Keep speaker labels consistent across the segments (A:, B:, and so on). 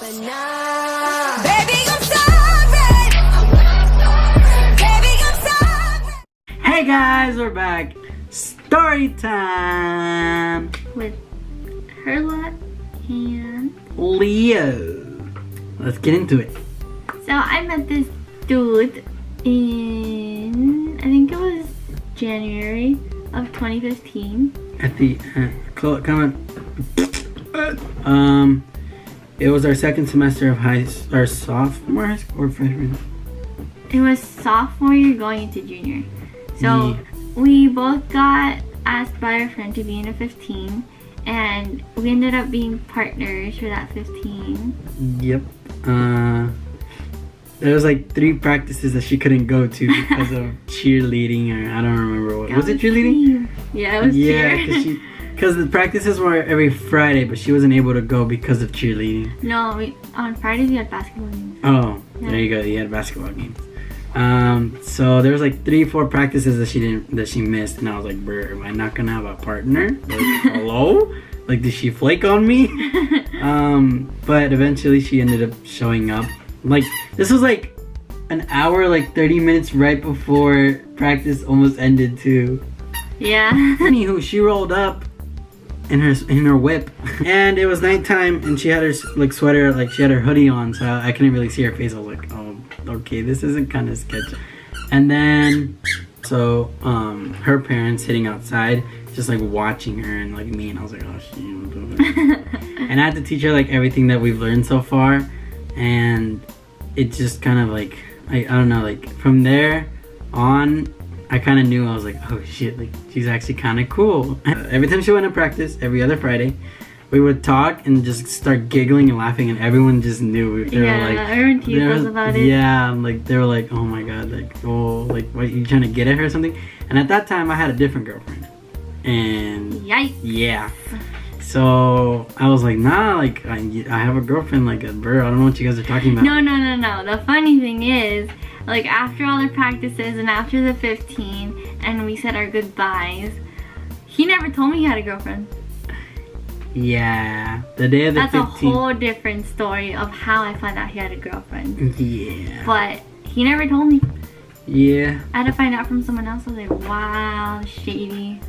A: But now, baby, I'm sorry. Baby, I'm sorry.
B: Hey guys, we're back. Story time
C: with Herla and
B: Leo. Let's get into it.
C: So I met this dude in, I think it was January of 2015.
B: At the it was our second semester of our sophomore high school or freshman.
C: It was sophomore year going into junior. So
B: Yeah.
C: we both got asked by our friend to be in a 15, and we ended up being partners for that 15.
B: Yep. There was like 3 practices that she couldn't go to because of cheerleading, or I don't remember what. Was it cheerleading?
C: Yeah, it was cheer.
B: Because the practices were every Friday, but she wasn't able to go because of cheerleading.
C: No, on Fridays we had basketball games.
B: Oh,
C: Yeah.
B: there you go. You had basketball games. So there was like 3-4 practices that she missed, and I was like, "Bro, am I not gonna have a partner? Like, hello? Like, did she flake on me?" But eventually she ended up showing up. Like, this was like an hour, like 30 minutes right before practice almost ended too.
C: Yeah.
B: Anywho, she rolled up in her whip, and it was nighttime, and she had her like sweater, like she had her hoodie on, so I couldn't really see her face. I was like, oh, okay, this isn't kind of sketchy. And then so her parents sitting outside just like watching her and like me, and I was like, oh shit. And I had to teach her like everything that we've learned so far, and it just kind of like I don't know, like from there on I kind of knew. I was like, oh shit, like she's actually kind of cool. Every time she went to practice, every other Friday, we would talk and just start giggling and laughing, and everyone just knew. They
C: yeah,
B: were like,
C: everyone teased us about it.
B: Yeah, like they were like, oh my god, like, oh, like what, you trying to get at her or something? And at that time I had a different girlfriend, and
C: Yikes.
B: yeah, so I was like, nah, like I have a girlfriend, like, bro, I don't know what you guys are talking about.
C: No. The funny thing is, like, after all the practices and after the 15 and we said our goodbyes, he never told me he had a girlfriend.
B: Yeah, the day of the 15th.
C: That's a whole different story of how I found out he had a girlfriend.
B: Yeah.
C: But he never told me.
B: Yeah.
C: I had to find out from someone else. I was like, wow, shady.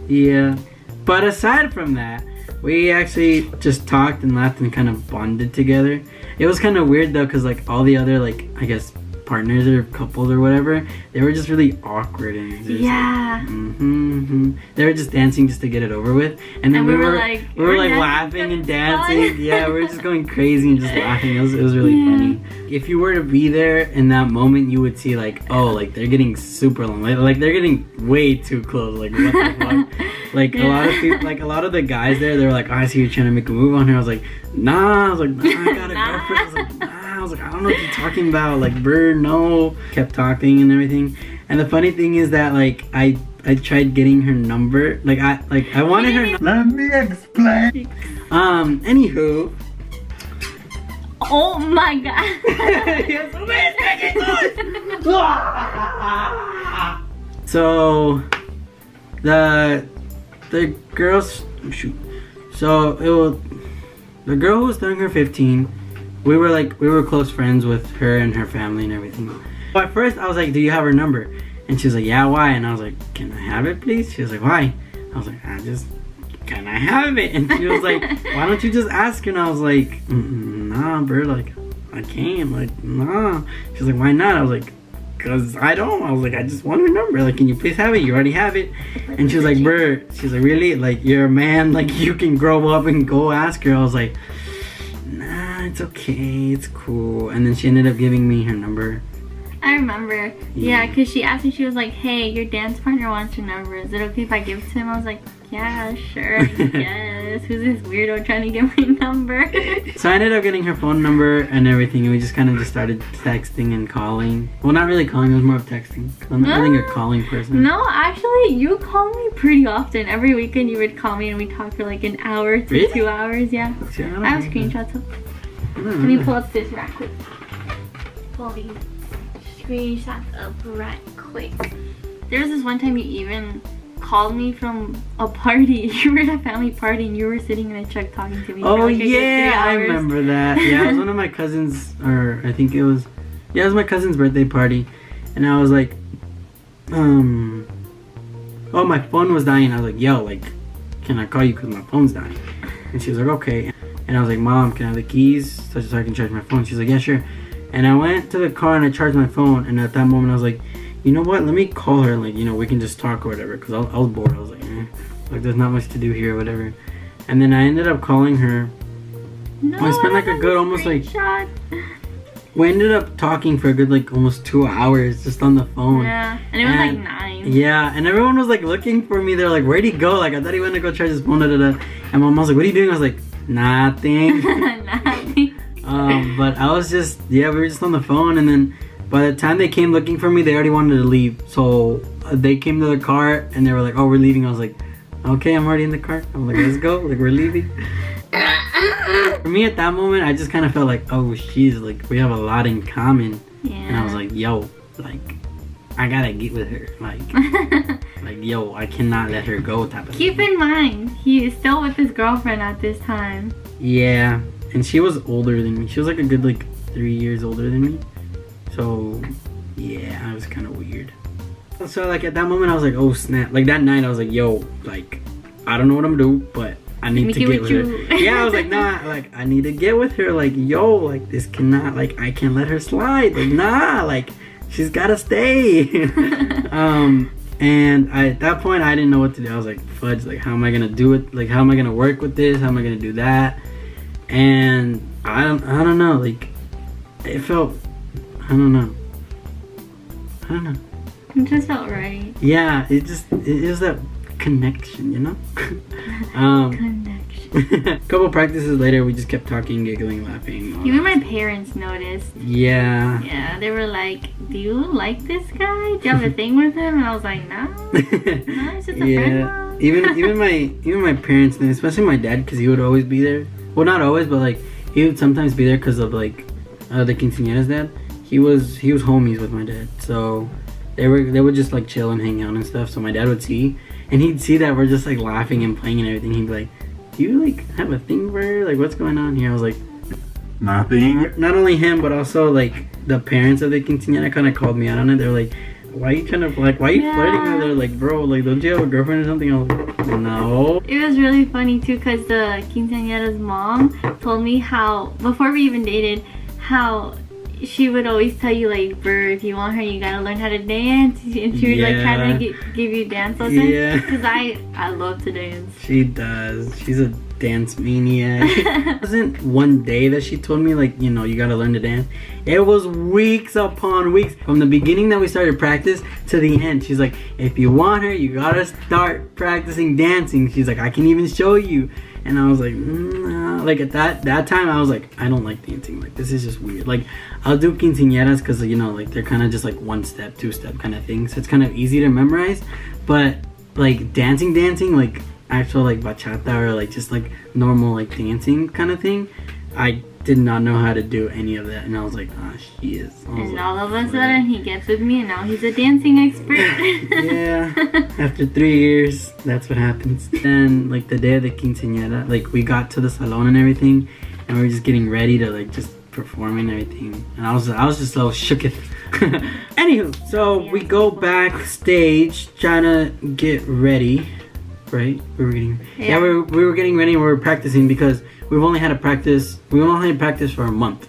B: Yeah. But aside from that, we actually just talked and laughed and kind of bonded together. It was kind of weird though, because like all the other, like, I guess partners or couples or whatever, they were just really awkward, and just
C: yeah.
B: Like, they were just dancing just to get it over with, and then we were like laughing and dancing. Yeah, we were just going crazy and just laughing. It was really funny. If you were to be there in that moment, you would see like, oh, like they're getting super long, like they're getting way too close. Like, what the fuck? Like a lot of people, like a lot of the guys there, they were like, oh, I see you're trying to make a move on her. I was like, nah. I was like, nah, I got a girlfriend. I was like, nah. I was like, I don't know what you're talking about. Like, bird, no. Kept talking and everything. And the funny thing is that like I tried getting her number. Like I wanted her.
D: Let me explain.
B: Anywho.
C: Oh my god.
B: So the girls, shoot. So it was the girl who was turning her 15. We were close friends with her and her family and everything. But at first I was like, do you have her number? And she was like, yeah, why? And I was like, can I have it, please? She was like, why? I was like, can I have it? And she was like, why don't you just ask her? And I was like, nah, bro, like, I can't, like, nah. She was like, why not? I was like, cause I don't. I was like, I just want her number. Like, can you please have it? You already have it. And she was like, bro, she's like, really? Like, you're a man, like, you can grow up and go ask her. I was like, nah, it's okay, it's cool. And then she ended up giving me her number.
C: I remember. Yeah, because she asked me, she was like, hey, your dance partner wants your number. Is it okay if I give it to him? I was like, yeah, sure, yes. Who's this weirdo trying to get my number?
B: So I ended up getting her phone number and everything, and we just kind of just started texting and calling. Well, not really calling, it was more of texting. I'm not really a calling person.
C: No, actually, you call me pretty often. Every weekend you would call me and we'd talk for like an hour to 2 hours, yeah.
B: See,
C: I have screenshots up. Let me pull up this right quick. Pull these screenshots up right quick. There was this one time you even called me from a party. You were at a family party and you were sitting in a truck talking to me.
B: Oh
C: for like a good 3
B: yeah, I
C: hours.
B: remember that. Yeah, it was one of my cousins, or I think it was my cousin's birthday party, and I was like, oh, my phone was dying. I was like, yo, like, can I call you because my phone's dying? And she was like, okay. And I was like, Mom, can I have the keys so I can charge my phone? She's like, yeah, sure. And I went to the car and I charged my phone, and at that moment I was like, you know what, let me call her, like, you know, we can just talk or whatever, because I was bored. I was like, like, there's not much to do here or whatever. And then I ended up calling her.
C: No,
B: I spent like a good almost like, we ended up talking for a good like almost 2 hours just on the phone.
C: Yeah, and it was like 9.
B: Yeah, and everyone was like looking for me. They're like, where'd he go? Like, I thought he went to go charge his phone. Da, da, da. And my mom was like, what are you doing? I was like, nothing.
C: Nothing.
B: But I was just, we were just on the phone, and then by the time they came looking for me, they already wanted to leave. So they came to the car and they were like, oh, we're leaving. I was like, okay, I'm already in the car. I'm like, let's go. Like, we're leaving. For me at that moment, I just kind of felt like, oh, she's like, we have a lot in common.
C: Yeah.
B: And I was like, yo, like, I gotta get with her. Like, like, yo, I cannot let her go type of
C: Keep
B: thing.
C: in mind, he is still with his girlfriend at this time.
B: Yeah. And she was older than me. She was like a good like 3 years older than me. So, yeah, it was kind of weird. So, like, at that moment, I was like, oh, snap. Like, that night, I was like, yo, like, I don't know what I'm gonna do, but I need to get with her. Yeah, I was like, nah, like, I need to get with her. Like, yo, like, this cannot, like, I can't let her slide. Like, nah, like, she's gotta stay. And at that point, I didn't know what to do. I was like, fudge, like, how am I gonna do it? Like, how am I gonna work with this? How am I gonna do that? And I don't know, like, it felt, I don't know.
C: It just felt right.
B: Yeah, it was that connection, you know?
C: Connection.
B: A couple practices later, we just kept talking, giggling, laughing. all
C: Even
B: that.
C: my parents noticed.
B: Yeah.
C: Yeah, they were like, do you like this guy? Do you have a thing with him? And I was like, no. No, it's just a friend, Mom.
B: even my parents, and especially my dad, because he would always be there. Well, not always, but like he would sometimes be there because of like the quinceañera's dad. He was homies with my dad, so they would just like chill and hang out and stuff. So my dad would see, and he'd see that we're just like laughing and playing and everything. He'd be like, do you like have a thing for her? Like, what's going on here? I was like,
D: Nothing.
B: not only him, but also like the parents of the quinceañera kind of called me out on it. They were like, why are you flirting with her? Like, bro, like, don't you have a girlfriend or something? I was like, no.
C: It was really funny too because the quinceañera's mom told me how, before we even dated, how she would always tell you like, Bert, if you want her, you gotta learn how to dance. And she would like try to give you dance lessons.
B: Yeah.
C: Because I love to dance.
B: She does. She's a dance maniac. It wasn't one day that she told me like, you know, you gotta learn to dance. It was weeks upon weeks. From the beginning that we started practice to the end. She's like, if you want her, you gotta start practicing dancing. She's like, I can even show you. And I was like, nah. Like at that time, I was like, I don't like dancing. Like, this is just weird. Like, I'll do quinceañeras because, you know, like they're kind of just like 1 step, 2 step kind of things. So it's kind of easy to memorize. But like dancing, like actual like bachata or like just like normal like dancing kind of thing, I did not know how to do any of that. And I was like, ah, she is.
C: And all of a sudden, he gets with me, and now he's a dancing expert.
B: Yeah. After 3 years, that's what happens. Then, like, the day of the quinceañera, like, we got to the salon and everything, and we were just getting ready to, like, just perform and everything. And I was just so shooketh. Anywho, so we go backstage trying to get ready, right? We were getting ready and we were practicing because we've only had practice for a month.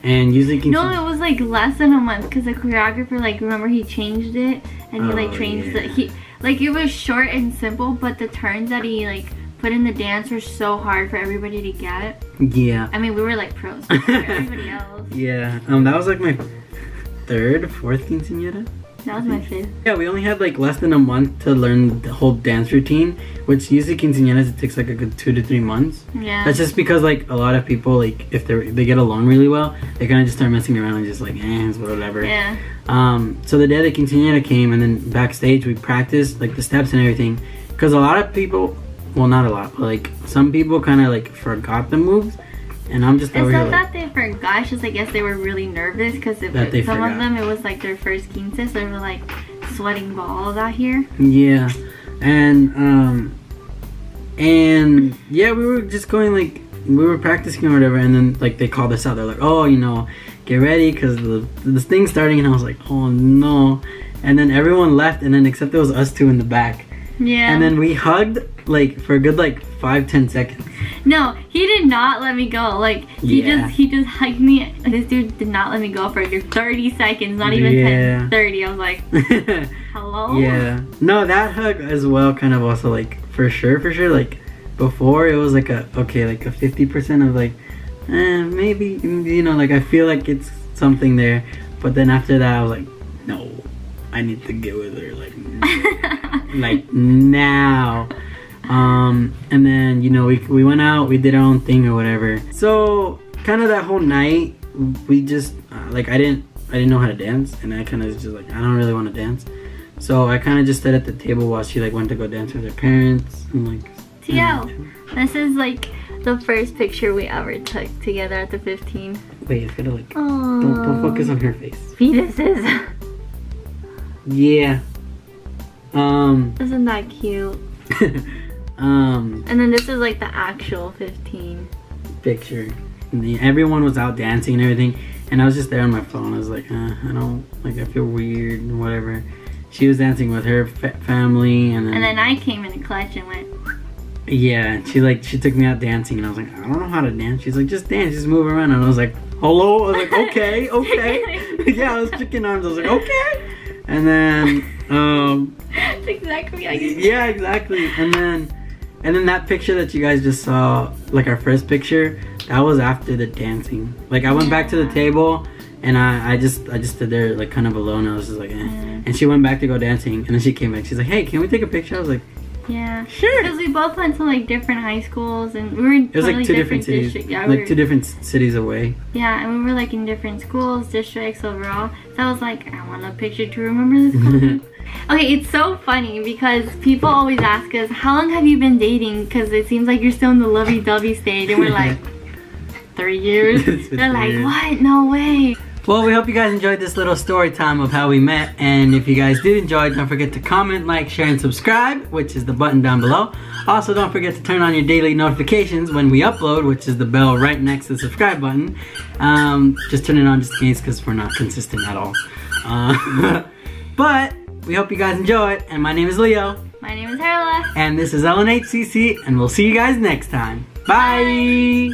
B: And usually
C: No, it was like less than a month because the choreographer, like, remember he changed it and he like changed it. Like, it was short and simple, but the turns that he like put in the dance were so hard for everybody to get.
B: Yeah.
C: I mean, we were like pros for everybody else.
B: Yeah. That was like my 3rd, 4th quinceañera.
C: That was my 5th.
B: Yeah, we only had like less than a month to learn the whole dance routine, which usually quinceañeras it takes like a good 2 to 3 months.
C: Yeah.
B: That's just because like a lot of people, like if they get along really well, they kind of just start messing around and just like it's whatever.
C: Yeah.
B: So the day the quinceañera came, and then backstage we practiced like the steps and everything, because a lot of people, well, not a lot, but like some people kind of like forgot the moves. And I'm just
C: It's
B: over
C: not
B: here
C: that they forgot, it's just I guess they were really nervous because some of them it was like their first quince, so they were like sweating balls out here.
B: Yeah. And yeah, we were just going like we were practicing or whatever, and then like they called us out. They're like, oh, you know, get ready because the thing's starting, and I was like, oh no. And then everyone left, and then except it was us two in the back.
C: Yeah.
B: And then we hugged like for a good like 5-10 seconds.
C: No, he did not let me go. Like he just hugged me. This dude did not let me go for a good 30 seconds, not even 10, 30. I was like, hello?
B: Yeah. No, that hug as well kind of also like for sure like before it was like a 50% of like maybe, you know, like I feel like it's something there, but then after that I was like, no, I need to get with her like now. And then, you know, we went out, we did our own thing or whatever. So kind of that whole night we just like I didn't know how to dance, and I kind of just like I don't really want to dance, so I kind of just sat at the table while she like went to go dance with her parents and like
C: this is like the first picture we ever took together at the 15.
B: Wait, it's gonna like don't focus on her face.
C: Fetuses.
B: Yeah.
C: Isn't that cute? And then this is like the actual 15
B: picture. And everyone was out dancing and everything, and I was just there on my phone. I was like, I don't like, I feel weird and whatever. She was dancing with her family, and then
C: I came in a clutch and went.
B: Yeah, she took me out dancing, and I was like, I don't know how to dance. She's like, just dance, just move around. And I was like, hello? I was like, okay. Yeah, I was chicken arms. I was like, okay. And then,
C: That's exactly how you
B: yeah, exactly. And then that picture that you guys just saw, like our first picture, that was after the dancing. Like I went back to the table, and I just stood there like kind of alone. I was just like, And she went back to go dancing, and then she came back. She's like, hey, can we take a picture? I was like,
C: yeah,
B: sure.
C: Because we both went to like different high schools, and we were in
B: it was like two different cities,
C: Yeah,
B: like two different cities away.
C: Yeah, and we were like in different schools, districts overall. So I was like, I want a picture to remember this moment. Okay, it's so funny because people always ask us, how long have you been dating? Because it seems like you're still in the lovey-dovey stage, and we're like, 3 years. They're like, what? No way.
B: Well, we hope you guys enjoyed this little story time of how we met, and if you guys did enjoy, don't forget to comment, like, share, and subscribe, which is the button down below. Also, don't forget to turn on your daily notifications when we upload, which is the bell right next to the subscribe button. Just turn it on just in case, because we're not consistent at all. But we hope you guys enjoyed, and my name is Leo.
C: My name is Herla.
B: And this is LNHCC, and we'll see you guys next time. Bye.